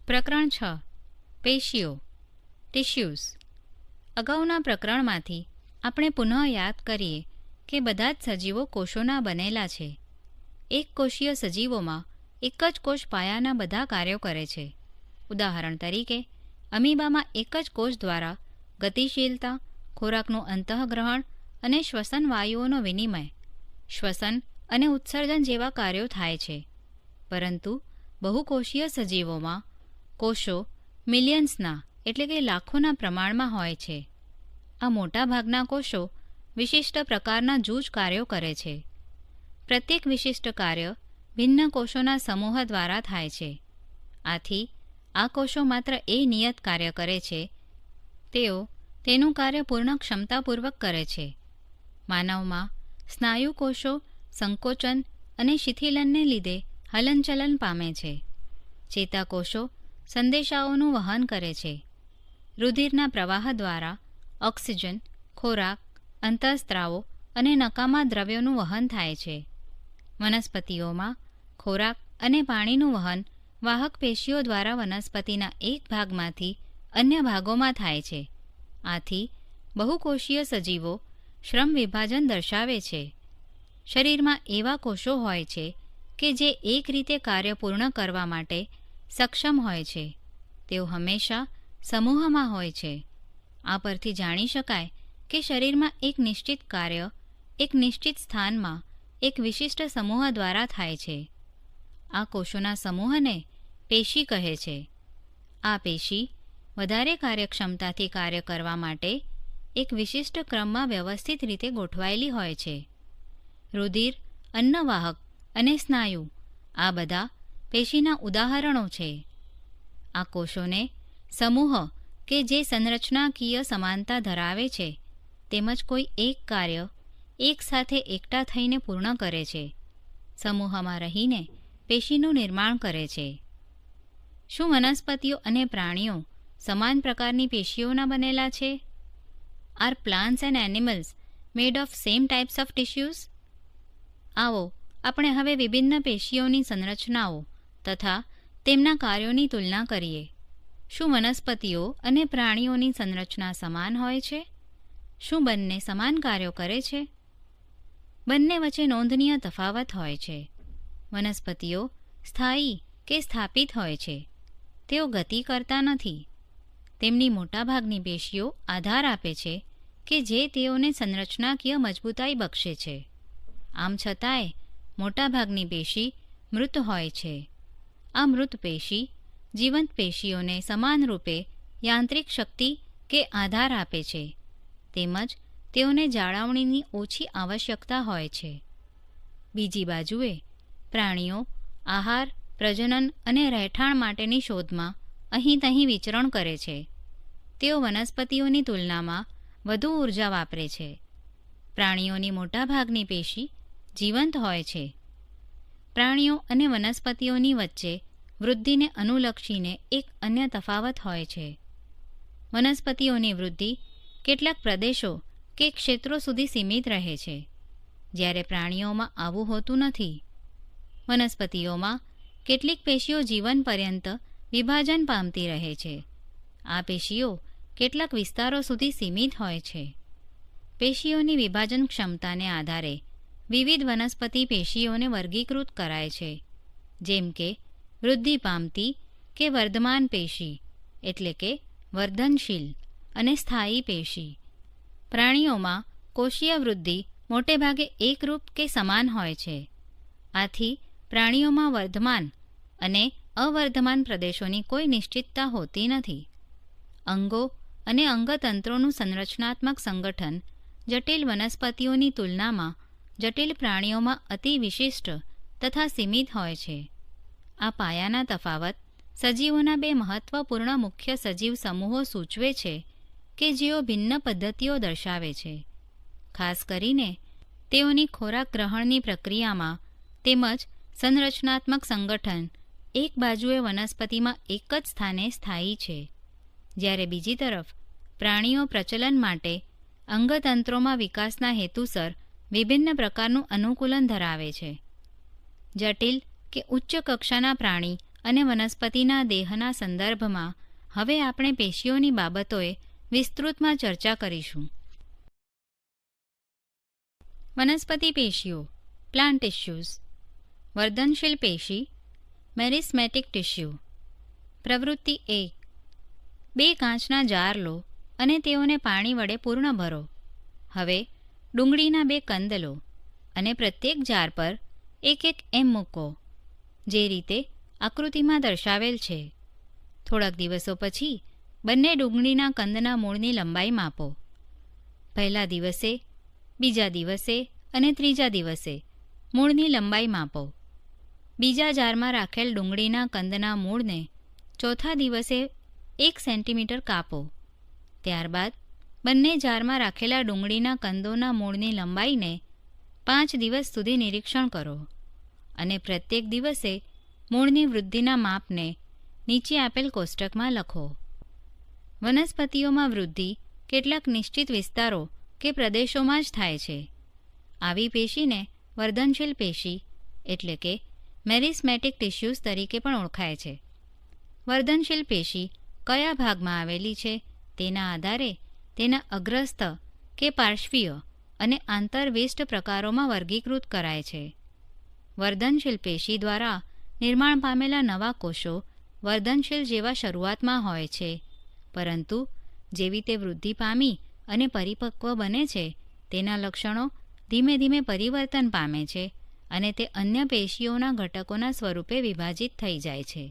પ્રકરણ 6 પેશીઓ ટિશ્યુઝ. અગાઉના પ્રકરણમાંથી આપણે પુનઃ યાદ કરીએ કે બધા જ સજીવો કોષોના બનેલા છે. એક કોષીય સજીવોમાં એક જ કોષ પાયાના બધા કાર્યો કરે છે. ઉદાહરણ તરીકે અમીબામાં એક જ કોષ દ્વારા ગતિશીલતા, ખોરાકનું અંતઃગ્રહણ અને શ્વસન વાયુઓનો વિનિમય, શ્વસન અને ઉત્સર્જન જેવા કાર્યો થાય છે. પરંતુ બહુકોષીય સજીવોમાં કોષો મિલિયન્સના એટલે કે લાખોના પ્રમાણમાં હોય છે. આ મોટાભાગના કોષો વિશિષ્ટ પ્રકારના જૂજ કાર્યો કરે છે. પ્રત્યેક વિશિષ્ટ કાર્ય ભિન્ન કોષોના સમૂહ દ્વારા થાય છે. આથી આ કોષો માત્ર એ નિયત કાર્ય કરે છે. તેઓ તેનું કાર્ય પૂર્ણ ક્ષમતાપૂર્વક કરે છે. માનવમાં સ્નાયુ કોષો સંકોચન અને શિથિલનને લીધે હલનચલન પામે છે. ચેતાકોષો સંદેશાઓનું વહન કરે છે. રુધિરના પ્રવાહ દ્વારા ઓક્સિજન, ખોરાક, અંતઃસ્ત્રાવો અને નકામા દ્રવ્યોનું વહન થાય છે. વનસ્પતિઓમાં ખોરાક અને પાણીનું વહન વાહક પેશીઓ દ્વારા વનસ્પતિના એક ભાગમાંથી અન્ય ભાગોમાં થાય છે. આથી બહુકોષીય સજીવો શ્રમ વિભાજન દર્શાવે છે. શરીરમાં એવા કોષો હોય છે કે જે એક રીતે કાર્ય પૂર્ણ કરવા માટે સક્ષમ હોય છે. તેઓ હંમેશા સમૂહમાં હોય છે. આ પરથી જાણી શકાય કે શરીરમાં એક નિશ્ચિત કાર્ય એક નિશ્ચિત સ્થાનમાં એક વિશિષ્ટ સમૂહ દ્વારા થાય છે. આ કોષોના સમૂહને પેશી કહે છે. આ પેશી વધારે કાર્યક્ષમતાથી કાર્ય કરવા માટે એક વિશિષ્ટ ક્રમમાં વ્યવસ્થિત રીતે ગોઠવાયેલી હોય છે. રુધિર, અન્નવાહક અને સ્નાયુ આ બધા પેશીના ઉદાહરણો છે. આ કોષોને સમૂહ કે જે સંરચનાકીય સમાનતા ધરાવે છે તેમજ કોઈ એક કાર્ય એક સાથે એકઠા થઈને પૂર્ણ કરે છે. સમૂહમાં રહીને પેશીનું નિર્માણ કરે છે. શું વનસ્પતિઓ અને પ્રાણીઓ સમાન પ્રકારની પેશીઓના બનેલા છે? Are plants and animals made of same types of tissues? આવો આપણે હવે વિભિન્ન પેશીઓની સંરચનાઓ તથા તેમના કાર્યોની તુલના કરીએ. શું વનસ્પતિઓ અને પ્રાણીઓની સંરચના સમાન હોય છે? શું બંને સમાન કાર્યો કરે છે? બંને વચ્ચે નોંધનીય તફાવત હોય છે. વનસ્પતિઓ સ્થાયી કે સ્થાપિત હોય છે. તેઓ ગતિ કરતા નથી. તેમની મોટાભાગની પેશીઓ આધાર આપે છે કે જે તેઓને સંરચનાકીય મજબૂતાઈ બક્ષે છે. આમ છતાંય મોટાભાગની પેશી મૃત હોય છે. આ મૃત પેશી જીવંત પેશીઓને સમાનરૂપે યાંત્રિક શક્તિ કે આધાર આપે છે. તેમજ તેઓને જાળવણીની ઓછી આવશ્યકતા હોય છે. બીજી બાજુએ પ્રાણીઓ આહાર, પ્રજનન અને રહેઠાણ માટેની શોધમાં અહીં તહીં વિચરણ કરે છે. તેઓ વનસ્પતિઓની તુલનામાં વધુ ઊર્જા વાપરે છે. પ્રાણીઓની મોટાભાગની પેશી જીવંત હોય છે. પ્રાણીઓ અને વનસ્પતિઓની વચ્ચે વૃદ્ધિને અનુલક્ષીને એક અન્ય તફાવત હોય છે. વનસ્પતિઓની વૃદ્ધિ કેટલાક પ્રદેશો કે ક્ષેત્રો સુધી સીમિત રહે છે, જ્યારે પ્રાણીઓમાં આવું હોતું નથી. વનસ્પતિઓમાં કેટલીક પેશીઓ જીવન પર્યંત વિભાજન પામતી રહે છે. આ પેશીઓ કેટલાક વિસ્તારો સુધી સીમિત હોય છે. પેશીઓની વિભાજન ક્ષમતાને આધારે વિવિધ વનસ્પતિ પેશીઓને વર્ગીકૃત કરાય છે, જેમ કે વૃદ્ધિ પામતી કે વર્ધમાન પેશી એટલે કે વર્ધનશીલ અને સ્થાયી પેશી. પ્રાણીઓમાં કોષીય વૃદ્ધિ મોટેભાગે એકરૂપ કે સમાન હોય છે. આથી પ્રાણીઓમાં વર્ધમાન અને અવર્ધમાન પ્રદેશોની કોઈ નિશ્ચિતતા હોતી નથી. અંગો અને અંગતંત્રોનું સંરચનાત્મક સંગઠન જટિલ વનસ્પતિઓની તુલનામાં જટિલ પ્રાણીઓમાં અતિ વિશિષ્ટ તથા સીમિત હોય છે. આ પાયાના તફાવત સજીવોના બે મહત્વપૂર્ણ મુખ્ય સજીવ સમૂહો સૂચવે છે કે જેઓ ભિન્ન પદ્ધતિઓ દર્શાવે છે. ખાસ કરીને તેઓની ખોરાક ગ્રહણની પ્રક્રિયામાં તેમજ સંરચનાત્મક સંગઠન એક બાજુએ વનસ્પતિમાં એક જ સ્થાને સ્થાયી છે, જ્યારે બીજી તરફ પ્રાણીઓ પ્રચલન માટે અંગતંત્રોમાં વિકાસના હેતુસર વિભિન્ન પ્રકારનું અનુકૂલન ધરાવે છે. જટિલ કે ઉચ્ચ કક્ષાના પ્રાણી અને વનસ્પતિના દેહના સંદર્ભમાં હવે આપણે પેશીઓની બાબતોએ વિસ્તૃતમાં ચર્ચા કરીશું. વનસ્પતિ પેશીઓ પ્લાન્ટ ટિશ્યુઝ. વર્ધનશીલ પેશી મેરિસ્મેટિક ટિશ્યુ. પ્રવૃત્તિ 1. 2 કાચના જાર લો અને તેઓને પાણી વડે પૂર્ણ ભરો. હવે ડુંગળીના 2 કંદ લો અને પ્રત્યેક જાર પર એક એમ મૂકો, જે રીતે આકૃતિમાં દર્શાવેલ છે. થોડાક દિવસો પછી બંને ડુંગળીના કંદના મૂળની લંબાઈ માપો. પહેલા દિવસે, બીજા દિવસે અને ત્રીજા દિવસે મૂળની લંબાઈ માપો. બીજા જારમાં રાખેલ ડુંગળીના કંદના મૂળને ચોથા દિવસે 1 સેન્ટીમીટર કાપો. ત્યારબાદ બંને જારમાં રાખેલા ડુંગળીના કંદોના મૂળની લંબાઈને 5 દિવસ સુધી નિરીક્ષણ કરો અને પ્રત્યેક દિવસે મૂળની વૃદ્ધિના માપને નીચે આપેલ કોષ્ટકમાં લખો. વનસ્પતિઓમાં વૃદ્ધિ કેટલાક નિશ્ચિત વિસ્તારો કે પ્રદેશોમાં જ થાય છે. આવી પેશીને વર્ધનશીલ પેશી એટલે કે મેરિસ્મેટિક ટિશ્યુઝ તરીકે પણ ઓળખાય છે. વર્ધનશીલ પેશી કયા ભાગમાં આવેલી છે તેના આધારે તેના અગ્રસ્થ કે પાર્શ્વીય અને આંતરવિષ્ટ પ્રકારોમાં વર્ગીકૃત કરાય છે. વર્ધનશીલ પેશી દ્વારા નિર્માણ પામેલા નવા કોષો વર્ધનશીલ જેવા શરૂઆતમાં હોય છે, પરંતુ જેવી તે વૃદ્ધિ પામી અને પરિપક્વ બને છે તેના લક્ષણો ધીમે ધીમે પરિવર્તન પામે છે અને તે અન્ય પેશીઓના ઘટકોના સ્વરૂપે વિભાજિત થઈ જાય છે.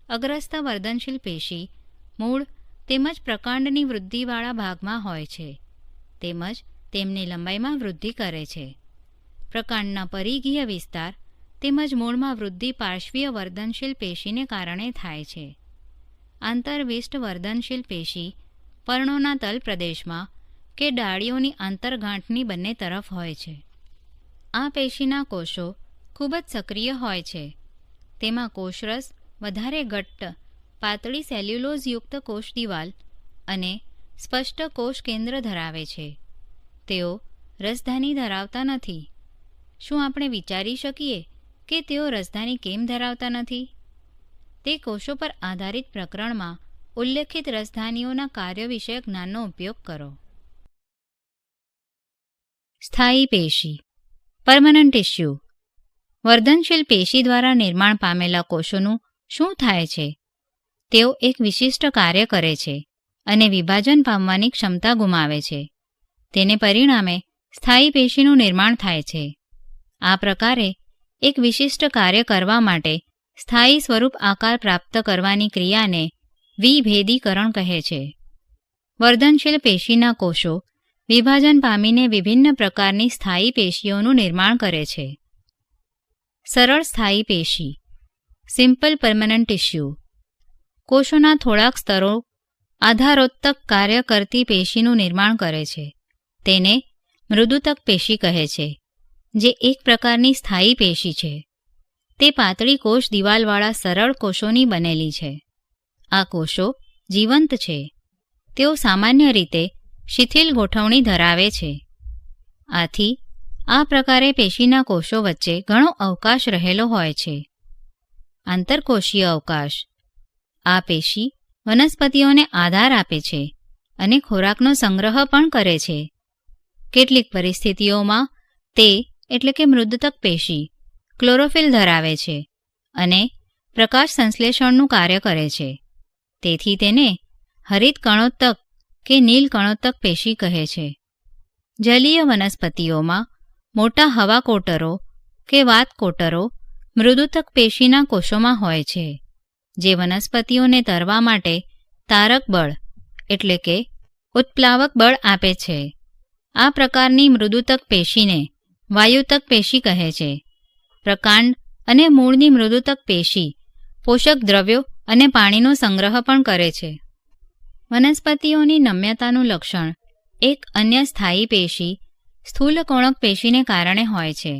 અગ્રસ્થ વર્ધનશીલ પેશી મૂળ તેમજ પ્રકાંડની વૃદ્ધિવાળા ભાગમાં હોય છે, તેમજ તેમની લંબાઈમાં વૃદ્ધિ કરે છે. પ્રકાંડના પરિઘીય વિસ્તાર તેમજ મૂળમાં વૃદ્ધિ પાર્શ્વીય વર્ધનશીલ પેશીને કારણે થાય છે. આંતરવિષ્ટ વર્ધનશીલ પેશી પર્ણોના તલ પ્રદેશમાં કે ડાળીઓની આંતરગાંઠની બંને તરફ હોય છે. આ પેશીના કોષો ખૂબ જ સક્રિય હોય છે. તેમાં કોષરસ વધારે ઘટ્ટ, પાતળી સેલ્યુલોઝયુક્ત કોષ દિવાલ અને સ્પષ્ટ કોષ કેન્દ્ર ધરાવે છે. તેઓ રસધાની ધરાવતા નથી. શું આપણે વિચારી શકીએ કે તેઓ રસધાની કેમ ધરાવતા નથી? તે કોષો પર આધારિત પ્રકરણમાં ઉલ્લેખિત રસધાનીઓના કાર્ય વિષયક જ્ઞાનનો ઉપયોગ કરો. સ્થાયી પેશી પરમનન્ટ ટિશ્યુ. વર્ધનશીલ પેશી દ્વારા નિર્માણ પામેલા કોષોનું શું થાય છે? તેઓ એક વિશિષ્ટ કાર્ય કરે છે અને વિભાજન પામવાની ક્ષમતા ગુમાવે છે. તેને પરિણામે સ્થાયી પેશીનું નિર્માણ થાય છે. આ પ્રકારે એક વિશિષ્ટ કાર્ય કરવા માટે સ્થાયી સ્વરૂપ આકાર પ્રાપ્ત કરવાની ક્રિયાને વિભેદીકરણ કહે છે. વર્ધનશીલ પેશીના કોષો વિભાજન પામીને વિભિન્ન પ્રકારની સ્થાયી પેશીઓનું નિર્માણ કરે છે. સરળ સ્થાયી પેશી સિમ્પલ પરમનન્ટ ટિશ્યુ. કોષોના થોડાક સ્તરો આધારોત્તક કાર્ય કરતી પેશીનું નિર્માણ કરે છે. તેને મૃદુતક પેશી કહે છે, જે એક પ્રકારની સ્થાયી પેશી છે. તે પાતળી કોષ દિવાલવાળા સરળ કોષોની બનેલી છે. આ કોષો જીવંત છે. તેઓ સામાન્ય રીતે શિથિલ ગોઠવણી ધરાવે છે. આથી આ પ્રકારે પેશીના કોષો વચ્ચે ઘણો અવકાશ રહેલો હોય છે. આંતરકોષીય અવકાશ. આ પેશી વનસ્પતિઓને આધાર આપે છે અને ખોરાકનો સંગ્રહ પણ કરે છે. કેટલીક પરિસ્થિતિઓમાં તે એટલે કે મૃદુતક પેશી ક્લોરોફિલ ધરાવે છે અને પ્રકાશ સંશ્લેષણનું કાર્ય કરે છે. તેથી તેને હરિત કણોત્તક કે નીલ કણોત્તક પેશી કહે છે. જલીય વનસ્પતિઓમાં મોટા હવા કોટરો કે વાત કોટરો મૃદુતક પેશીના કોષોમાં હોય છે, જે વનસ્પતિઓને તરવા માટે તારક બળ એટલે કે ઉત્પ્લાવક બળ આપે છે. આ પ્રકારની મૃદુતક પેશીને વાયુતક પેશી કહે છે. પ્રકાંડ અને મૂળની મૃદુતક પેશી પોષક દ્રવ્યો અને પાણીનો સંગ્રહ પણ કરે છે. વનસ્પતિઓની નમ્યતાનું લક્ષણ એક અન્ય સ્થાયી પેશી સ્થૂલકોણક પેશીને કારણે હોય છે.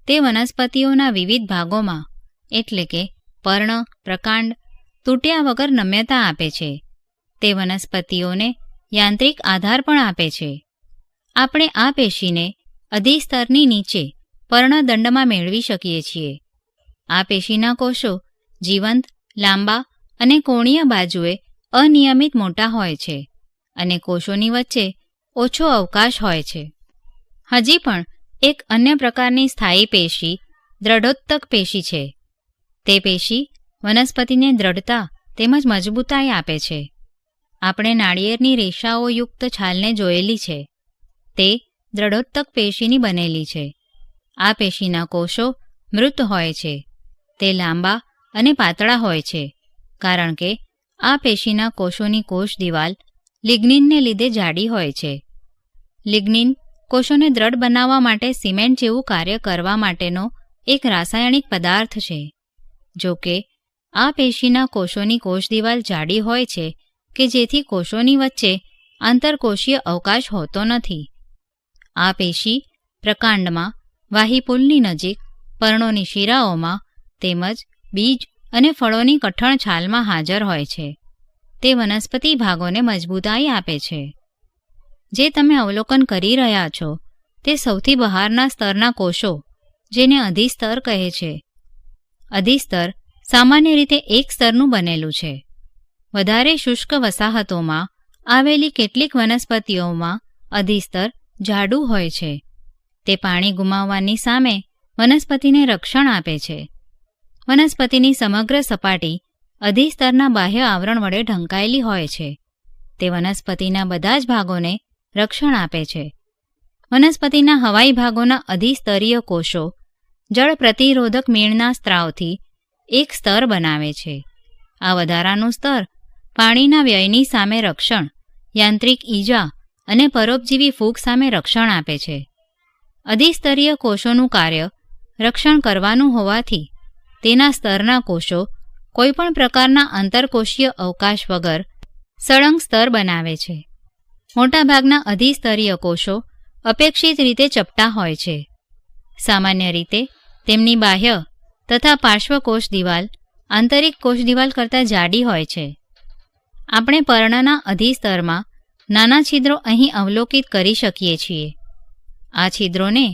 તે વનસ્પતિઓના વિવિધ ભાગોમાં એટલે કે પર્ણ, પ્રકાંડ તૂટ્યા વગર નમ્યતા આપે છે. તે વનસ્પતિઓને યાંત્રિક આધાર પણ આપે છે. આપણે આ પેશીને અધિસ્તરની નીચે પર્ણદંડમાં મેળવી શકીએ છીએ. આ પેશીના કોષો જીવંત, લાંબા અને કોણીય બાજુએ અનિયમિત મોટા હોય છે અને કોષોની વચ્ચે ઓછો અવકાશ હોય છે. હજી પણ એક અન્ય પ્રકારની સ્થાયી પેશી દ્રઢોત્તક પેશી છે. તે પેશી વનસ્પતિને દ્રઢતા તેમજ મજબૂતાઈ આપે છે. આપણે નાળિયેરની રેસાઓયુક્ત છાલને જોયેલી છે. તે દ્રઢોત્તક પેશીની બનેલી છે. આ પેશીના કોષો મૃત હોય છે. તે લાંબા અને પાતળા હોય છે કારણ કે આ પેશીના કોષોની કોષ દિવાલ લિગ્નિનને લીધે જાડી હોય છે. લિગ્નિન કોષોને દ્રઢ બનાવવા માટે સિમેન્ટ જેવું કાર્ય કરવા માટેનો એક રાસાયણિક પદાર્થ છે. જો કે આ પેશીના કોષોની કોષ દિવાલ જાડી હોય છે કે જેથી કોષોની વચ્ચે આંતરકોષીય અવકાશ હોતો નથી. આ પેશી પ્રકાંડમાં, વાહિપુલની નજીક, પર્ણોની શિરાઓમાં તેમજ બીજ અને ફળોની કઠણ છાલમાં હાજર હોય છે. તે વનસ્પતિ ભાગોને મજબૂતાઈ આપે છે. જે તમે અવલોકન કરી રહ્યા છો તે સૌથી બહારના સ્તરના કોષો, જેને અધિસ્તર કહે છે. અધિસ્તર સામાન્ય રીતે એક સ્તરનું બનેલું છે. વધારે શુષ્ક વસાહતોમાં આવેલી કેટલીક વનસ્પતિઓમાં અધિસ્તર જાડું હોય છે. તે પાણી ગુમાવવાની સામે વનસ્પતિને રક્ષણ આપે છે. વનસ્પતિની સમગ્ર સપાટી અધિસ્તરના બાહ્ય આવરણ વડે ઢંકાયેલી હોય છે. તે વનસ્પતિના બધા જ ભાગોને રક્ષણ આપે છે. વનસ્પતિના હવાઈ ભાગોના અધિસ્તરીય કોષો જળ પ્રતિરોધક મીણના સ્ત્રાવથી એક સ્તર બનાવે છે. આ વધારાનું સ્તર પાણીના વ્યયની સામે રક્ષણ, યાંત્રિક ઈજા અને પરોપજીવી ફૂગ સામે રક્ષણ આપે છે. અધિસ્તરીય કોષોનું કાર્ય રક્ષણ કરવાનું હોવાથી તેના સ્તરના કોષો કોઈપણ પ્રકારના આંતરકોષીય અવકાશ વગર સળંગ સ્તર બનાવે છે. મોટાભાગના અધિસ્તરીય કોષો અપેક્ષિત રીતે ચપટા હોય છે. સામાન્ય રીતે તેમની બાહ્ય તથા પાર્શ્વકોષ દિવાલ આંતરિક કોષ દિવાલ કરતાં જાડી હોય છે. આપણે પર્ણના અધિસ્તરમાં નાના છિદ્રો અહીં અવલોકિત કરી શકીએ છીએ. આ છિદ્રોને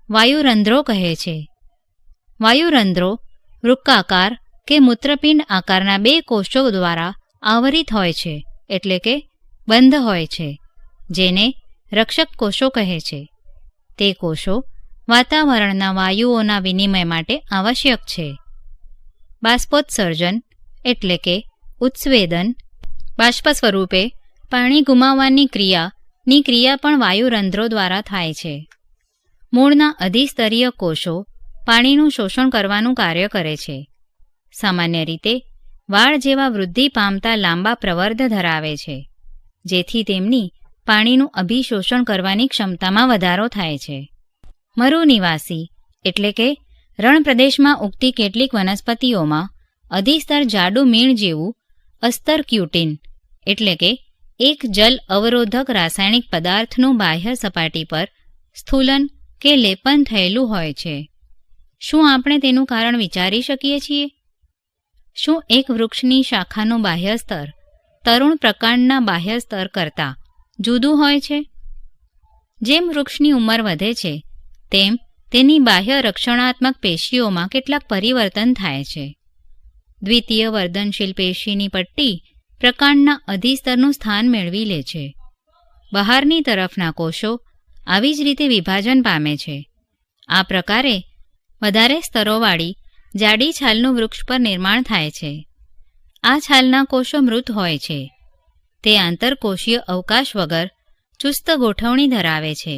વાયુરંધ્રો કહે છે. વાયુરંધ્રો વૃક્કાકાર કે મૂત્રપિંડ આકારના બે કોષો દ્વારા આવરિત હોય છે, એટલે કે બંધ હોય છે, જેને રક્ષક કોષો કહે છે. તે કોષો વાતાવરણના વાયુઓના વિનિમય માટે આવશ્યક છે. બાષ્પોત્સર્જન એટલે કે ઉત્સ્વેદન, બાષ્પ સ્વરૂપે પાણી ગુમાવવાની ક્રિયા પણ વાયુરંધ્રો દ્વારા થાય છે. મૂળના અધિસ્તરીય કોષો પાણીનું શોષણ કરવાનું કાર્ય કરે છે. સામાન્ય રીતે વાળ જેવા વૃદ્ધિ પામતા લાંબા પ્રવર્ધ ધરાવે છે, જેથી તેમની પાણીનું અભિશોષણ કરવાની ક્ષમતામાં વધારો થાય છે. મરુનિવાસી એટલે કે રણ પ્રદેશમાં ઉગતી કેટલીક વનસ્પતિઓમાં અધિસ્તર જાડું મીણ જેવું અસ્તરક્યુટિન એટલે કે એક જલ અવરોધક રાસાયણિક પદાર્થનું બાહ્ય સપાટી પર સ્થૂલન કે લેપન થયેલું હોય છે. શું આપણે તેનું કારણ વિચારી શકીએ છીએ? શું એક વૃક્ષની શાખાનું બાહ્ય સ્તર તરુણ પ્રકાંડના બાહ્ય સ્તર કરતાં જુદું હોય છે? જેમ વૃક્ષની ઉંમર વધે છે તેમ તેની બાહ્ય રક્ષણાત્મક પેશીઓમાં કેટલાક પરિવર્તન થાય છે. દ્વિતીય વર્ધનશીલ પેશીની પટ્ટી પ્રકાંડના અધિસ્તરનું સ્થાન મેળવી લે છે. બહારની તરફના કોષો આવી જ રીતે વિભાજન પામે છે. આ પ્રકારે વધારે સ્તરોવાળી જાડી છાલનું વૃક્ષ પર નિર્માણ થાય છે. આ છાલના કોષો મૃત હોય છે. તે આંતરકોષીય અવકાશ વગર ચુસ્ત ગોઠવણી ધરાવે છે.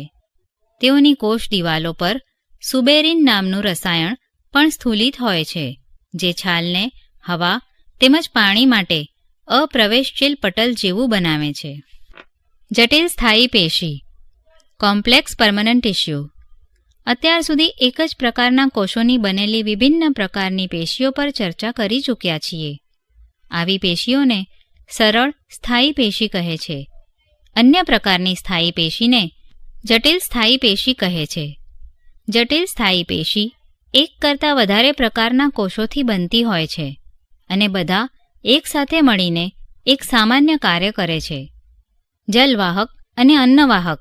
તેઓની કોષ દિવાલો પર સુબેરિન નામનું રસાયણ પણ સ્થૂલિત હોય છે, જે છાલને હવા તેમજ પાણી માટે અપ્રવેશશીલ પટલ જેવું બનાવે છે. જટિલ સ્થાયી પેશી કોમ્પ્લેક્સ પરમનન્ટ ટિશ્યુ. અત્યાર સુધી એક જ પ્રકારના કોષોની બનેલી વિભિન્ન પ્રકારની પેશીઓ પર ચર્ચા કરી ચૂક્યા છીએ. આવી પેશીઓને સરળ સ્થાયી પેશી કહે છે. અન્ય પ્રકારની સ્થાયી પેશીને જટિલ સ્થાયી પેશી કહે છે. જટિલ સ્થાયી પેશી એક કરતાં વધારે પ્રકારના કોષોથી બનતી હોય છે અને બધા એકસાથે મળીને એક સામાન્ય કાર્ય કરે છે. જલવાહક અને અન્નવાહક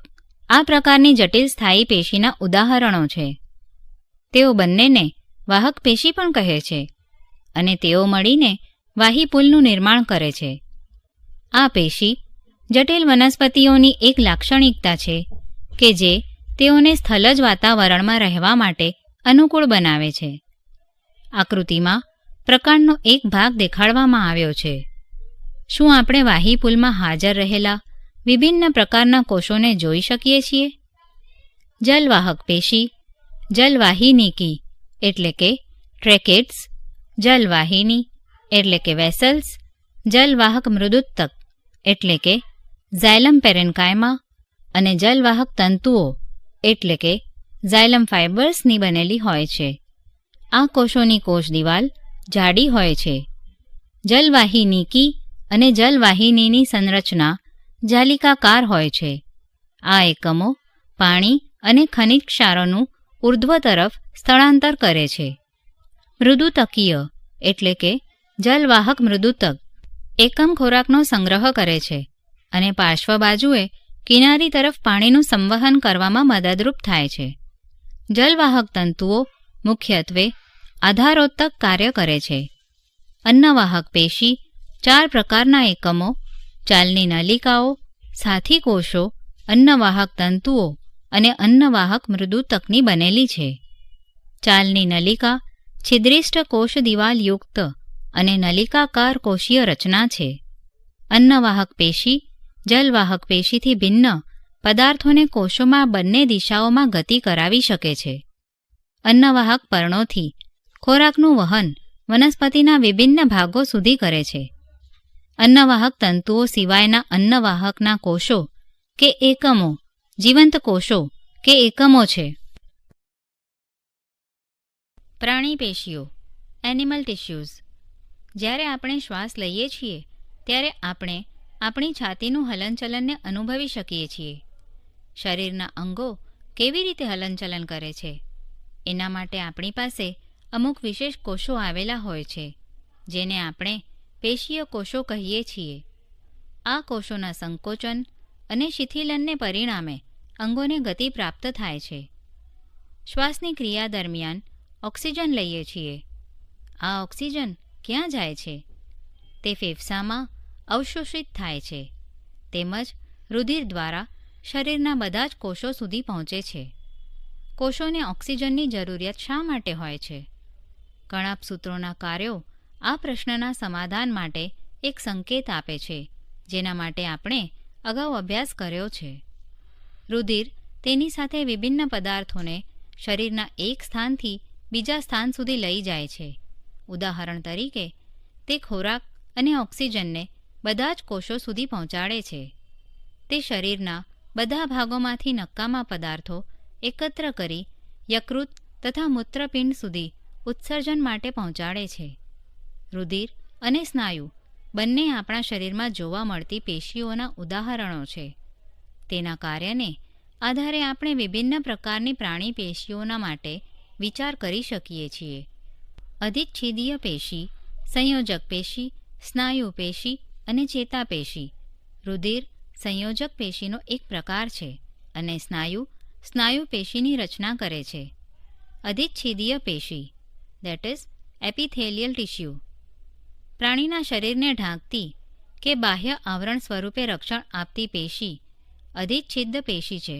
આ પ્રકારની જટિલ સ્થાયી પેશીના ઉદાહરણો છે. તેઓ બંનેને વાહક પેશી પણ કહે છે. અને તેઓ મળીને વાહિપુલનું નિર્માણ કરે છે. આ પેશી જટિલ વનસ્પતિઓની એક લાક્ષણિકતા છે કે જે તેઓને સ્થલજ વાતાવરણમાં રહેવા માટે અનુકૂળ બનાવે છે. આકૃતિમાં પ્રકાંડનો એક ભાગ દેખાડવામાં આવ્યો છે. શું આપણે વાહિપુલમાં હાજર રહેલા વિભિન્ન પ્રકારના કોષોને જોઈ શકીએ છીએ? જલવાહક પેશી, જલવાહિનીકી એટલે કે ટ્રેકેટ્સ, જલવાહિની એટલે કે વેસલ્સ, જલવાહક મૃદુત્તક એટલે કે ઝાયલમ પેરેન્કાઇમા અને જલવાહક તંતુઓ એટલે કે ઝાયલમ ફાઇબર્સની બનેલી હોય છે. આ કોષોની કોષ દિવાલ જાડી હોય છે. જલવાહિનીકી અને જલવાહિનીની સંરચના જાલિકાકાર હોય છે. આ એકમો પાણી અને ખનિજ ક્ષારોનું ઉર્ધ્વ તરફ સ્થળાંતર કરે છે. મૃદુતકીય એટલે કે જલવાહક મૃદુતક એકમ ખોરાકનો સંગ્રહ કરે છે અને પાર્શ્વ બાજુએ કિનારી તરફ પાણીનું સંવહન કરવામાં મદદરૂપ થાય છે. જલવાહક તંતુઓ મુખ્યત્વે આધારોત્તક કાર્ય કરે છે. અન્નવાહક પેશી 4 પ્રકારના એકમો ચાલની નલિકાઓ, સાથી કોષો, અન્નવાહક તંતુઓ અને અન્નવાહક મૃદુતકની બનેલી છે. ચાલની નલિકા છિદ્રિષ્ઠ કોષ દિવાલયુક્ત અને નલિકાકાર કોષીય રચના છે. અન્નવાહક પેશી જલવાહક પેશીથી ભિન્ન પદાર્થોને કોષોમાં બંને દિશાઓમાં ગતિ કરાવી શકે છે. અન્નવાહક પર્ણોથી ખોરાકનું વહન વનસ્પતિના વિભિન્ન ભાગો સુધી કરે છે. અન્નવાહક તંતુઓ સિવાયના અન્નવાહકના કોષો કે એકમો જીવંત કોષો કે એકમો છે. પ્રાણી પેશીઓ એનિમલ ટિશ્યુઝ. જ્યારે આપણે શ્વાસ લઈએ છીએ ત્યારે આપણે આપણી છાતીનું હલનચલનને અનુભવી શકીએ છીએ. શરીરના અંગો કેવી રીતે હલનચલન કરે છે એના માટે આપણી પાસે અમુક વિશેષ કોષો આવેલા હોય છે જેને આપણે પેશીય કોષો કહીએ છીએ. આ કોષોના સંકોચન અને શિથિલનને પરિણામે અંગોને ગતિ પ્રાપ્ત થાય છે. શ્વાસની ક્રિયા દરમિયાન ઓક્સિજન લઈએ છીએ. આ ઓક્સિજન ક્યાં જાય છે? તે ફેફસામાં અવશોષિત થાય છે તેમજ રુધિર દ્વારા શરીરના બધા જ કોષો સુધી પહોંચે છે. કોષોને ઓક્સિજનની જરૂરિયાત શા માટે હોય છે? કણાભસૂત્રોના કાર્યો આ પ્રશ્નના સમાધાન માટે એક સંકેત આપે છે જેના માટે આપણે અગાઉ અભ્યાસ કર્યો છે. રુધિર તેની સાથે વિભિન્ન પદાર્થોને શરીરના એક સ્થાનથી બીજા સ્થાન સુધી લઈ જાય છે. ઉદાહરણ તરીકે તે ખોરાક અને ઓક્સિજનને બધા જ કોષો સુધી પહોંચાડે છે. તે શરીરના બધા ભાગોમાંથી નકામા પદાર્થો એકત્ર કરી યકૃત તથા મૂત્રપિંડ સુધી ઉત્સર્જન માટે પહોંચાડે છે. રુધિર અને સ્નાયુ બંને આપણા શરીરમાં જોવા મળતી પેશીઓના ઉદાહરણો છે. તેના કાર્યને આધારે આપણે વિભિન્ન પ્રકારની પ્રાણી પેશીઓના માટે વિચાર કરી શકીએ છીએ. અધિચ્છેદીય પેશી, સંયોજક પેશી, સ્નાયુ પેશી અને ચેતાપેશી. રુધિર સંયોજક પેશીનો એક પ્રકાર છે અને સ્નાયુ પેશીની રચના કરે છે. અધિચ્છેદીય પેશી દેટ ઇઝ એપિથેલિયલ ટિશ્યુ પ્રાણીના શરીરને ઢાંકતી કે બાહ્ય આવરણ સ્વરૂપે રક્ષણ આપતી પેશી અધિચ્છિદ પેશી છે.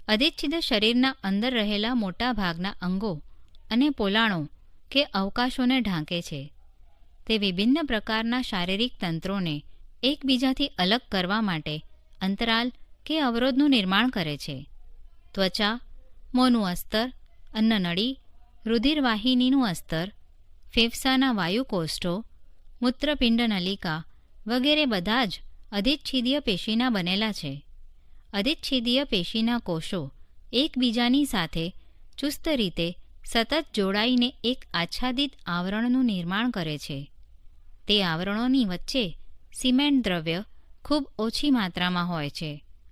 અધિચ્છિદ શરીરના અંદર રહેલા મોટા ભાગના અંગો અને પોલાણો કે અવકાશોને ઢાંકે છે. તે વિભિન્ન પ્રકારના શારીરિક તંત્રોને એકબીજાથી અલગ કરવા માટે અંતરાલ કે અવરોધનું નિર્માણ કરે છે. ત્વચા, મોંનું અસ્તર, અન્નનળી, રુધિરવાહિનીનું અસ્તર, ફેફસાના વાયુકોષ્ઠો, મૂત્રપિંડ નલિકા વગેરે બધા જ અધિચ્છેદીય પેશીના બનેલા છે. અધિચ્છેદીય પેશીના કોષો એકબીજાની સાથે ચુસ્ત રીતે સતત જોડાઈને એક આચ્છાદિત આવરણનું નિર્માણ કરે છે. તે આવરણોની વચ્ચે સિમેન્ટ દ્રવ્ય ખૂબ ઓછી માત્રામાં હોય છે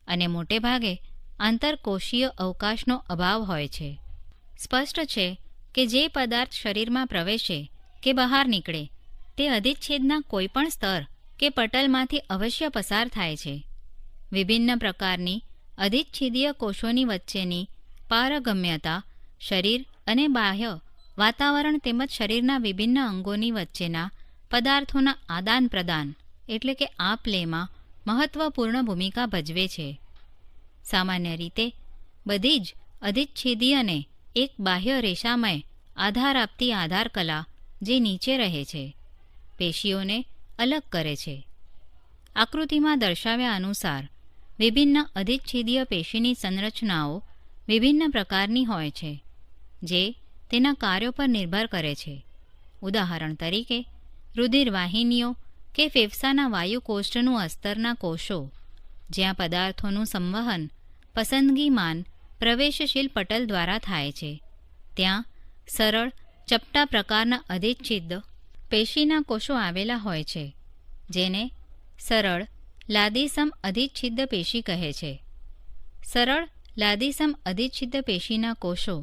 અને મોટે ભાગે આંતરકોષીય અવકાશનો અભાવ હોય છે. સ્પષ્ટ છે કે જે પદાર્થ શરીરમાં પ્રવેશે કે બહાર નીકળે તે અધિચ્છેદના કોઈપણ સ્તર કે પટલમાંથી અવશ્ય પસાર થાય છે. વિભિન્ન પ્રકારની અધિચ્છેદીય કોષોની વચ્ચેની પારગમ્યતા શરીર અને બાહ્ય વાતાવરણ તેમજ શરીરના વિભિન્ન અંગોની વચ્ચેના પદાર્થોના આદાન પ્રદાન એટલે કે આપ લેમાં મહત્વપૂર્ણ ભૂમિકા ભજવે છે. સામાન્ય રીતે બધી જ અધિચ્છેદીયને એક બાહ્ય રેશામય આધાર આપતી આધાર કલા જે નીચે રહે છે, પેશીઓને અલગ કરે છે. આકૃતિમાં દર્શાવ્યા અનુસાર વિભિન્ન અધિચ્છેદીય પેશીની સંરચનાઓ વિભિન્ન પ્રકારની હોય છે, જે તેના કાર્યો પર નિર્ભર કરે છે. ઉદાહરણ તરીકે રુધિર વાહિનીઓ કે ફેફસાના વાયુકોષ્ઠનું અસ્તરના કોષો, જ્યાં પદાર્થોનું સંવહન પસંદગીમાન પ્રવેશશીલ પટલ દ્વારા થાય છે, ત્યાં સરળ ચપટા પ્રકારના અધિચ્છિદ પેશીના કોષો આવેલા હોય છે, જેને સરળ લાદીસમ અધિચ્છિદ પેશી કહે છે. સરળ લાદીસમ અધિચ્છિદ પેશીના કોષો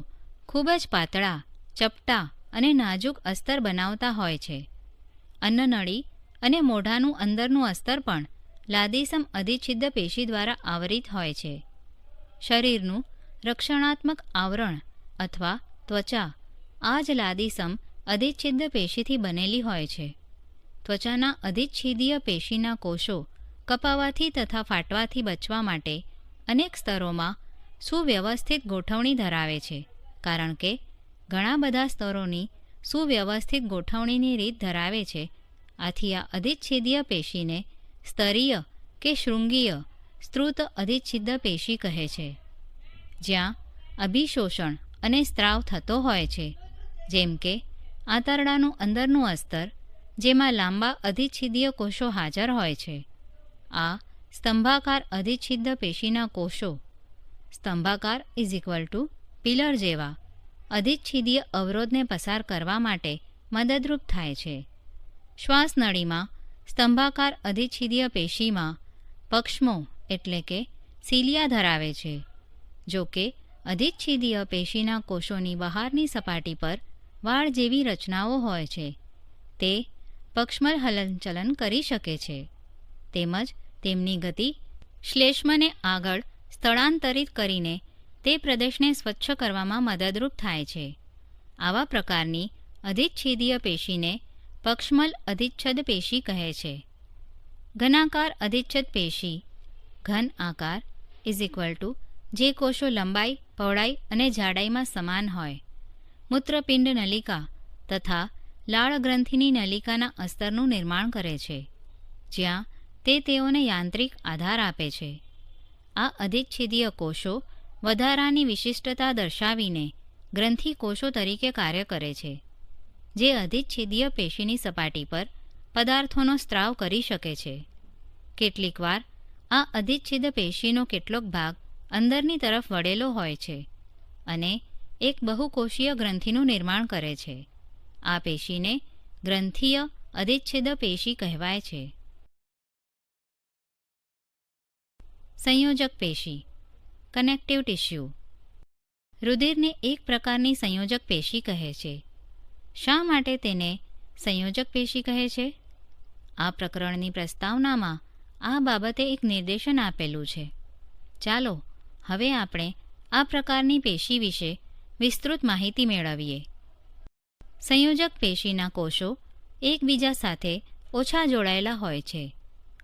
ખૂબ જ પાતળા, ચપટા અને નાજુક અસ્તર બનાવતા હોય છે. અન્નનળી અને મોઢાનું અંદરનું અસ્તર પણ લાદીસમ અધિચ્છિદ પેશી દ્વારા આવરિત હોય છે. શરીરનું રક્ષણાત્મક આવરણ અથવા ત્વચા આ જ લાદીસમ અધિચ્છિદ પેશીથી બનેલી હોય છે. ત્વચાના અધિચ્છેદીય પેશીના કોષો કપાવાથી તથા ફાટવાથી બચવા માટે અનેક સ્તરોમાં સુવ્યવસ્થિત ગોઠવણી ધરાવે છે, કારણ કે ઘણા બધા સ્તરોની સુવ્યવસ્થિત ગોઠવણીની રીત ધરાવે છે. આથી આ અધિચ્છેદીય પેશીને સ્તરીય કે શૃંગીય સ્ત્રુત અધિચ્છિદ પેશી કહે છે, જ્યાં અભિશોષણ અને સ્ત્રાવ થતો હોય છે, જેમ કે આંતરડાનું અંદરનું અસ્તર, જેમાં લાંબા અધિચ્છેદીય કોષો હાજર હોય છે. આ સ્તંભાકાર અધિચ્છિદ પેશીના કોષો સ્તંભાકાર પિલર જેવા અધિચ્છેદીય અવરોધને પસાર કરવા માટે મદદરૂપ થાય છે. શ્વાસનળીમાં સ્તંભાકાર અધિચ્છેદીય પેશીમાં પક્ષ્મો એટલે કે સિલિયા ધરાવે છે. જો કે અધિચ્છેદીય પેશીના કોષોની બહારની સપાટી પર વાળ જેવી રચનાઓ હોય છે. તે પક્ષમલ હલનચલન કરી શકે છે, તેમજ તેમની ગતિ શ્લેષ્મને આગળ સ્થળાંતરિત કરીને તે પ્રદેશને સ્વચ્છ કરવામાં મદદરૂપ થાય છે. આવા પ્રકારની અધિચ્છેદીય પેશીને પક્ષમલ અધિચ્છદ પેશી કહે છે. ઘનાકાર અધિચ્છદ પેશી ઘન આકાર જે કોષો લંબાઈ, પહોળાઈ અને જાડાઈમાં સમાન હોય, મૂત્રપિંડ નલિકા તથા લાળ ગ્રંથિની નલિકાના અસ્તરનું નિર્માણ કરે છે, જ્યાં તે તેઓને યાંત્રિક આધાર આપે છે. આ અધિચ્છેદીય કોષો વધારાની વિશિષ્ટતા દર્શાવીને ગ્રંથિ કોષો તરીકે કાર્ય કરે છે, જે અધિચ્છેદીય પેશીની સપાટી પર પદાર્થોનો સ્ત્રાવ કરી શકે છે. કેટલીકવાર આ અધિચ્છેદ પેશીનો કેટલોક ભાગ અંદરની તરફ વળેલો હોય છે અને એક બહુકોષીય ગ્રંથિનું નિર્માણ કરે છે. આ પેશીને ગ્રંથીય અધિચ્છેદ પેશી કહેવાય છે. સંયોજક પેશી કનેક્ટિવ ટિશ્યુ. રુધિરને એક પ્રકારની સંયોજક પેશી કહે છે. શા માટે તેને સંયોજક પેશી કહે છે? આ પ્રકરણની પ્રસ્તાવનામાં આ બાબતે એક નિર્દેશન આપેલું છે. ચાલો હવે આપણે આ પ્રકારની પેશી વિશે વિસ્તૃત માહિતી મેળવીએ. સંયોજક પેશીના કોષો એકબીજા સાથે ઓછા જોડાયેલા હોય છે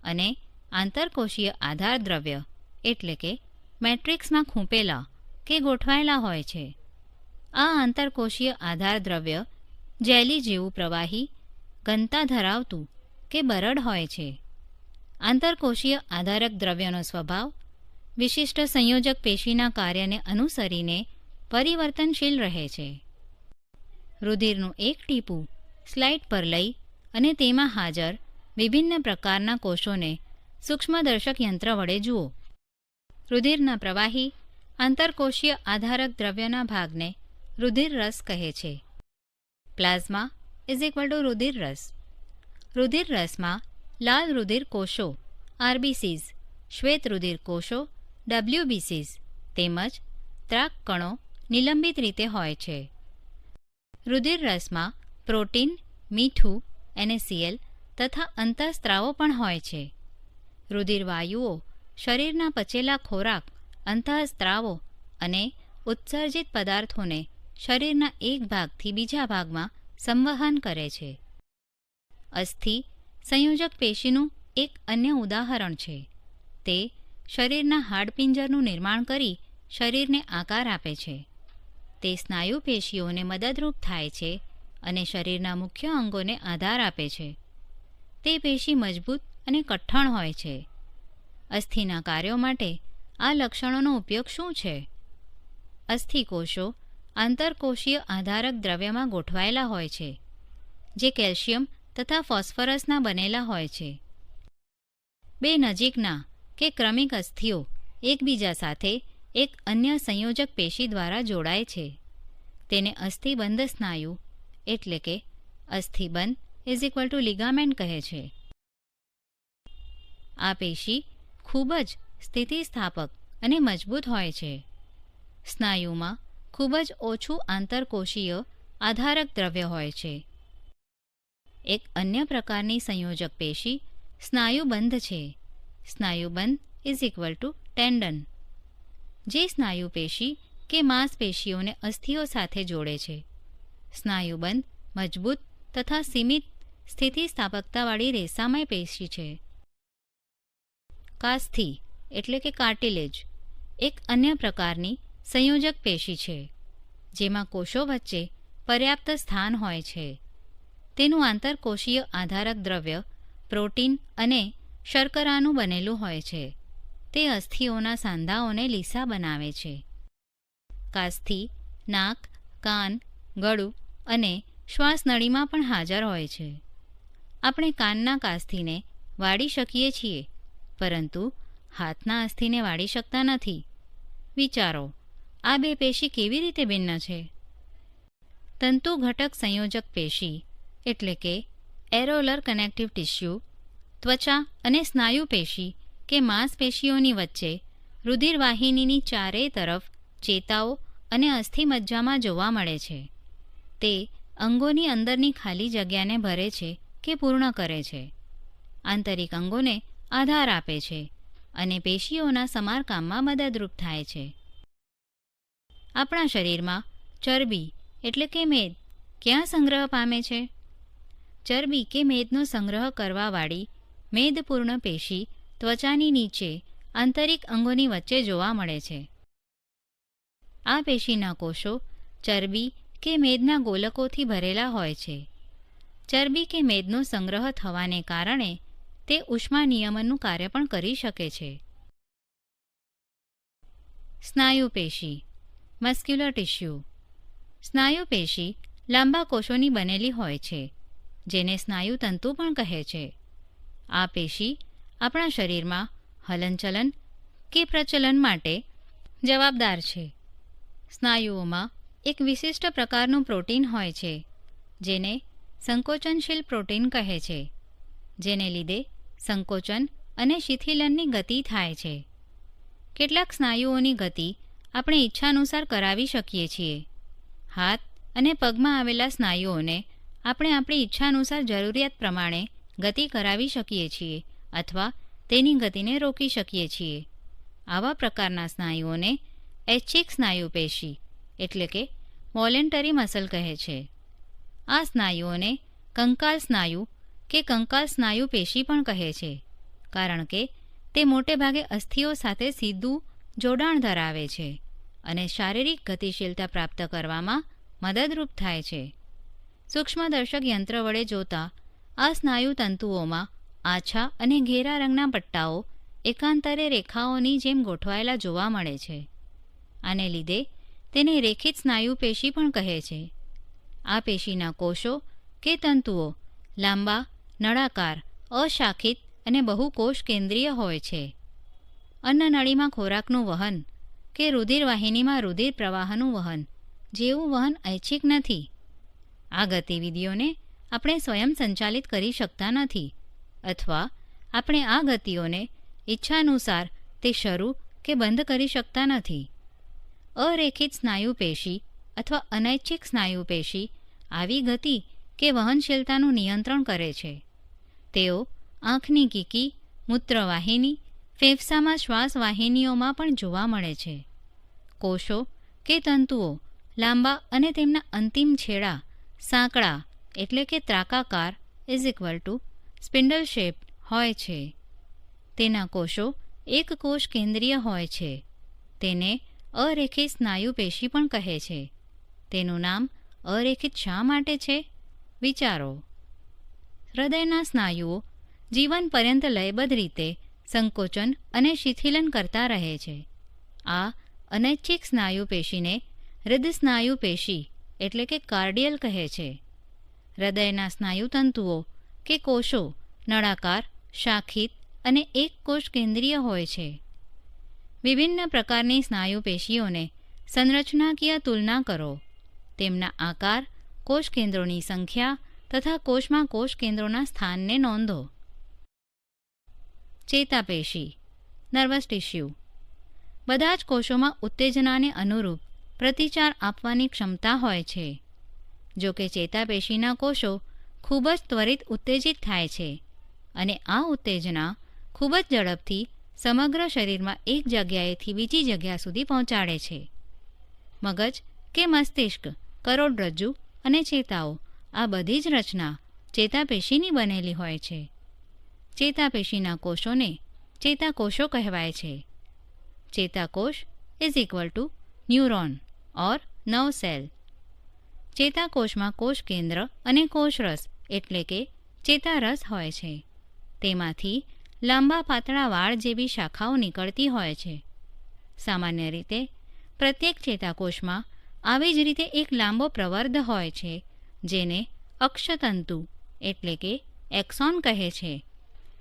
અને આંતરકોષીય આધાર દ્રવ્ય એટલે કે મેટ્રિક્સમાં ખૂંપેલા કે ગોઠવાયેલા હોય છે. આ આંતરકોષીય આધાર દ્રવ્ય જેલી જેવું પ્રવાહી, ઘનતા ધરાવતું કે બરડ હોય છે. આંતરકોષીય આધારક દ્રવ્યનો સ્વભાવ વિશિષ્ટ સંયોજક પેશીના કાર્યને અનુસરીને પરિવર્તનશીલ રહે છે. રુધિરનું એક ટીપું સ્લાઇડ પર લઈ અને તેમાં હાજર વિભિન્ન પ્રકારના કોષોને સૂક્ષ્મદર્શક યંત્ર વડે જુઓ. રુધિરના પ્રવાહી આંતરકોષીય આધારક દ્રવ્યના ભાગને રુધિર રસ કહે છે. પ્લાઝમા રુધિર રસ. રુધિર રસમાં લાલ રુધિર કોષો આરબીસીઝ, શ્વેત રુધિર કોષો ડબ્લ્યુબીસીઝ તેમજ ત્રાક કણો નિલંબિત રીતે હોય છે. રુધિર રસમાં પ્રોટીન, મીઠું NaCl તથા અંતઃસ્ત્રાવો પણ હોય છે. રુધિર વાયુઓ શરીરના પચેલા ખોરાક, અંતઃસ્ત્રાવો અને ઉત્સર્જિત પદાર્થોને શરીરના એક ભાગથી બીજા ભાગમાં સંવહન કરે છે. અસ્થિ સંયોજક પેશીનું એક અન્ય ઉદાહરણ છે. તે શરીરના હાડપિંજરનું નિર્માણ કરી શરીરને આકાર આપે છે. તે સ્નાયુ પેશીઓને મદદરૂપ થાય છે અને શરીરના મુખ્ય અંગોને આધાર આપે છે. તે પેશી મજબૂત અને કઠણ હોય છે. અસ્થિના કાર્યો માટે આ લક્ષણોનો ઉપયોગ શું છે? અસ્થિકોષો આંતરકોષીય આધારક દ્રવ્યમાં ગોઠવાયેલા હોય છે, જે કેલ્શિયમ તથા ફોસ્ફરસના બનેલા હોય છે. બે નજીકના કે ક્રમિક અસ્થિઓ એકબીજા સાથે એક અન્ય સંયોજક પેશી દ્વારા જોડાય છે. તેને અસ્થિબંધ સ્નાયુ એટલે કે અસ્થિબંધ લિગામેન્ટ કહે છે. આ પેશી ખૂબ જ સ્થિતિસ્થાપક અને મજબૂત હોય છે. સ્નાયુમાં ખૂબ જ ઓછું આંતરકોષીય આધારક દ્રવ્ય હોય છે. એક અન્ય પ્રકારની સંયોજક પેશી સ્નાયુબંધ છે. સ્નાયુબંધ ટેન્ડન, જે સ્નાયુ પેશી કે માંસપેશીઓને અસ્થિઓ સાથે જોડે છે. સ્નાયુબંધ મજબૂત તથા સીમિત સ્થિતિસ્થાપકતાવાળી રેસામય પેશી છે. કાસ્થિ એટલે કે કાર્ટિલેજ એક અન્ય પ્રકારની સંયોજક પેશી છે, જેમાં કોષો વચ્ચે પર્યાપ્ત સ્થાન હોય છે. તેનું આંતરકોષીય આધારક દ્રવ્ય પ્રોટીન અને શર્કરાનું બનેલું હોય છે. તે અસ્થિઓના સાંધાઓને લીસા બનાવે છે. કાસ્થિ નાક, કાન, ગળું અને શ્વાસનળીમાં પણ હાજર હોય છે. આપણે કાનના કાસ્થિને વાળી શકીએ છીએ, પરંતુ હાથના અસ્થિને વાળી શકતા નથી. વિચારો, આ બે પેશી કેવી રીતે ભિન્ન છે? તંતુ ઘટક સંયોજક પેશી એટલે કે એરોલર કનેક્ટિવ ટિશ્યુ ત્વચા અને સ્નાયુ પેશી કે માંસપેશીઓની વચ્ચે રુધિરવાહિનીની ચારેય તરફ ચેતાઓ અને અસ્થિમજ્જામાં જોવા મળે છે. તે અંગોની અંદરની ખાલી જગ્યાને ભરે છે કે પૂર્ણ કરે છે, આંતરિક અંગોને આધાર આપે છે અને પેશીઓના સમારકામમાં મદદરૂપ થાય છે. આપણા શરીરમાં ચરબી એટલે કે મેદ ક્યાં સંગ્રહ પામે છે? ચરબી કે મેદનો સંગ્રહ કરવાવાળી મેદપૂર્ણ પેશી ત્વચાની નીચે આંતરિક અંગોની વચ્ચે જોવા મળે છે. આ પેશીના કોષો ચરબી કે મેદના ગોલકોથી ભરેલા હોય છે. ચરબી કે મેદનો સંગ્રહ થવાને કારણે તે ઉષ્મા નિયમનનું કાર્ય પણ કરી શકે છે. સ્નાયુ પેશી મસ્ક્યુલર ટિશ્યુ. સ્નાયુ પેશી લાંબા કોષોની બનેલી હોય છે, જેને સ્નાયુ તંતુ પણ કહે છે. આ પેશી આપણા શરીરમાં હલનચલન કે પ્રચલન માટે જવાબદાર છે. સ્નાયુઓમાં એક વિશિષ્ટ પ્રકારનું પ્રોટીન હોય છે, જેને સંકોચનશીલ પ્રોટીન કહે છે, જેને લીધે સંકોચન અને શિથિલનની ગતિ થાય છે. કેટલાક સ્નાયુઓની ગતિ આપણે ઈચ્છાનુસાર કરાવી શકીએ છીએ. હાથ અને પગમાં આવેલા સ્નાયુઓને આપણે આપણી ઈચ્છાનુસાર જરૂરિયાત પ્રમાણે ગતિ કરાવી શકીએ છીએ અથવા તેની ગતિને રોકી શકીએ છીએ. આવા પ્રકારના સ્નાયુઓને ઐચ્છિક સ્નાયુ પેશી એટલે કે વોલેન્ટરી મસલ કહે છે. આ સ્નાયુઓને કંકાલ સ્નાયુ કે કંકાલ સ્નાયુ પેશી પણ કહે છે, કારણ કે તે મોટે ભાગે અસ્થિઓ સાથે સીધું જોડાણ ધરાવે છે અને શારીરિક ગતિશીલતા પ્રાપ્ત કરવામાં મદદરૂપ થાય છે. સૂક્ષ્મદર્શક યંત્ર વડે જોતા આ સ્નાયુ તંતુઓમાં આછા અને ઘેરા રંગના પટ્ટાઓ એકાંતરે રેખાઓની જેમ ગોઠવાયેલા જોવા મળે છે. આને લીધે તેને રેખિત સ્નાયુ પેશી પણ કહે છે. આ પેશીના કોષો કે તંતુઓ લાંબા, નળાકાર, અશાખિત અને બહુકોષ કેન્દ્રીય હોય છે. અન્નનળીમાં ખોરાકનું વહન કે રુધિરવાહિનીમાં રુધિર પ્રવાહનું વહન જેવું વહન ઐચ્છિક નથી. આ ગતિવિધિઓને આપણે સ્વયં સંચાલિત કરી શકતા નથી અથવા આપણે આ ગતિઓને ઈચ્છાનુસાર તે શરૂ કે બંધ કરી શકતા નથી. અરેખિત સ્નાયુ પેશી અથવા અનૈચ્છિક સ્નાયુ પેશી આવી ગતિ કે વહનશીલતાનું નિયંત્રણ કરે છે. તેઓ આંખની કીકી, મૂત્રવાહિની, ફેફસામાં શ્વાસવાહિનીઓમાં પણ જોવા મળે છે. કોષો કે તંતુઓ લાંબા અને તેમના અંતિમ છેડા સાંકડા એટલે કે ત્રાકાકાર સ્પિન્ડલ શેપ હોય છે. તેના કોષો એક કોષ કેન્દ્રીય હોય છે. તેને અરેખિત સ્નાયુ પેશી પણ કહે છે. તેનું નામ અરેખિત શા માટે છે? વિચારો. હૃદયના સ્નાયુઓ જીવન પર્યંત લયબદ્ધ રીતે સંકોચન અને શિથિલન કરતા રહે છે. આ અનૈચ્છિક સ્નાયુ પેશીને હૃદસ્નાયુ પેશી એટલે કે કાર્ડિયલ કહે છે. હૃદયના સ્નાયુતંતુઓ કે કોષો નળાકાર, શાખિત અને એક કોષ કેન્દ્રીય હોય છે. વિભિન્ન પ્રકારની સ્નાયુ પેશીઓને સંરચનાકીય તુલના કરો. તેમના આકાર, કોષ કેન્દ્રોની સંખ્યા તથા કોષમાં કોષ કેન્દ્રોના સ્થાનને નોંધો. ચેતાપેશી નર્વસ ટિશ્યુ. બધા જ કોષોમાં ઉત્તેજનાને અનુરૂપ પ્રતિચાર આપવાની ક્ષમતા હોય છે. જો કે ચેતાપેશીના કોષો ખૂબ જ ત્વરિત ઉત્તેજિત થાય છે અને આ ઉત્તેજના ખૂબ જ ઝડપથી સમગ્ર શરીરમાં એક જગ્યાએથી બીજી જગ્યા સુધી પહોંચાડે છે. મગજ કે મસ્તિષ્ક, કરોડરજ્જુ અને ચેતાઓ આ બધી જ રચના ચેતાપેશીની બનેલી હોય છે. ચેતાપેશીના કોષોને ચેતાકોષો કહેવાય છે. ચેતાકોષ ન્યુરોન ઓર નર્વ સેલ. ચેતાકોષમાં કોષ કેન્દ્ર અને કોષરસ એટલે કે ચેતારસ હોય છે. તેમાંથી લાંબા પાતળા વાળ જેવી શાખાઓ નીકળતી હોય છે. સામાન્ય રીતે પ્રત્યેક ચેતાકોષમાં આવી જ રીતે એક લાંબો પ્રવર્ધ હોય છે જેને અક્ષતંતુ એટલે કે એક્સોન કહે છે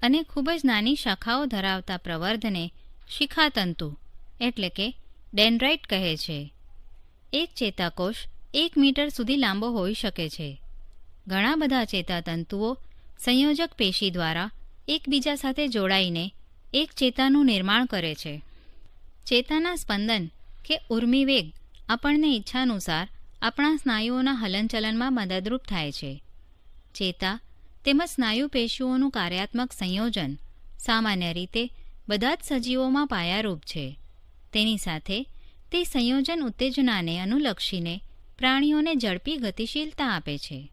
અને ખૂબ જ નાની શાખાઓ ધરાવતા પ્રવર્ધને શિખાતંતુ એટલે કે ડેન્ડ્રાઇટ કહે છે. એક ચેતાકોષ 1 મીટર સુધી લાંબો હોઈ શકે છે. ઘણા બધા ચેતાતંતુઓ સંયોજક પેશી દ્વારા એકબીજા સાથે જોડાઈને એક ચેતાનું નિર્માણ કરે છે. ચેતાના સ્પંદન કે ઉર્મિવેગ આપણને ઈચ્છાનુસાર આપણા સ્નાયુઓના હલનચલનમાં મદદરૂપ થાય છે. ચેતા તેમજ સ્નાયુ પેશીઓનું કાર્યાત્મક સંયોજન સામાન્ય રીતે બધા જ સજીવોમાં પાયારૂપ છે. તેની સાથે તે સંયોજન ઉત્તેજનાને અનુલક્ષીને પ્રાણીઓને ઝડપી ગતિશીલતા આપે છે.